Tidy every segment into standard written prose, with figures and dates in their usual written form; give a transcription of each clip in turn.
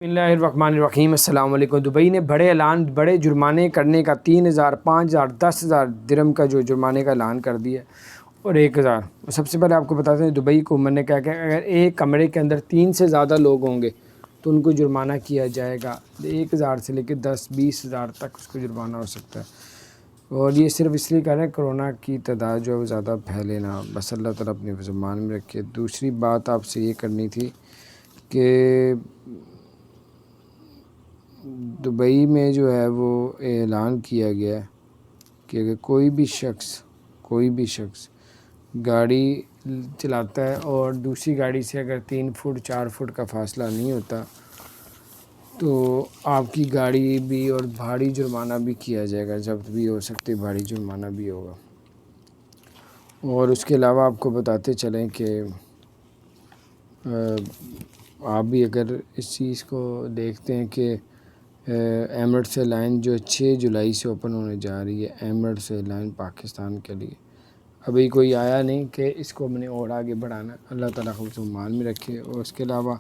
बिस्मिल्लाहिर्रहमानिर्रहीम। अस्सलाम वालेकुम। दुबई ने बड़े जुर्माने करने का 3,000, 5,000, 10,000 दिरहम का जो जुर्माने का ऐलान कर दिया और 1,000। सबसे पहले आपको बताते हैं दुबई हुकूमत ने क्या कहा, अगर एक कमरे के अंदर 3 से ज़्यादा लोग होंगे तो उनको जुर्माना किया जाएगा। 1,000 से लेकर 10-20,000 तक उसको जुर्माना हो सकता है। और ये सिर्फ इसलिए कह रहे हैं कोरोना की तादाद जो है वो ज़्यादा फैले ना, बस अल्लाह ताला अपने ज़ुबान में रखे। दूसरी बात आपसे ये करनी थी कि दुबई में जो है वो ऐलान किया गया कि अगर कोई भी शख्स गाड़ी चलाता है और दूसरी गाड़ी से अगर 3 फुट 4 फुट का फासला नहीं होता तो आपकी गाड़ी भी और भारी जुर्माना भी किया जाएगा, जब्त भी हो सकती, भारी जुर्माना भी होगा। और उसके अलावा आपको बताते चलें कि आप भी अगर इस चीज़ को देखते हैं कि एमिरेट्स एयरलाइन जो 6 जुलाई से ओपन होने जा रही है, एमिरेट्स एयरलाइन पाकिस्तान के लिए अभी कोई आया नहीं कि इसको हमने और आगे बढ़ाना। अल्लाह ताला को मान में रखे। और उसके अलावा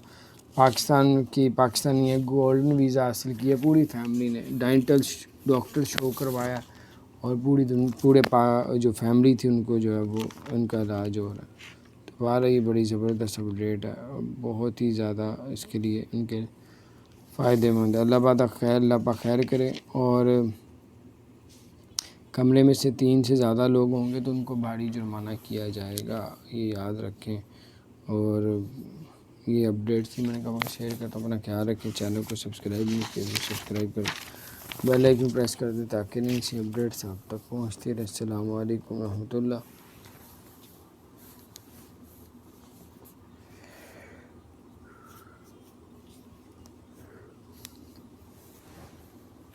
पाकिस्तानी है गोल्डन वीज़ा हासिल किया पूरी फैमिली ने, डेंटल डॉक्टर शो करवाया और पूरे जो फैमिली थी उनको जो है वो उनका इलाज हो रहा है। तो वाकई ये बड़ी ज़बरदस्त अपडेट है, बहुत ही ज़्यादा इसके लिए इनके फ़ायदेमंद है। अल्लाह पाक खैर करे। और कमरे में से 3 से ज़्यादा लोग होंगे तो उनको भारी जुर्माना किया जाएगा, ये याद रखें। और ये अपडेट थी, मैंने कहा शेयर करता। अपना ख्याल रखें। चैनल को सब्सक्राइब नहीं किया तो सब्सक्राइब करें, बेल आइकन प्रेस कर दें ताकि नई सी अपडेट्स आप तक पहुँचती रहे। अस्सलामु अलैकुम रहमतुल्लाह।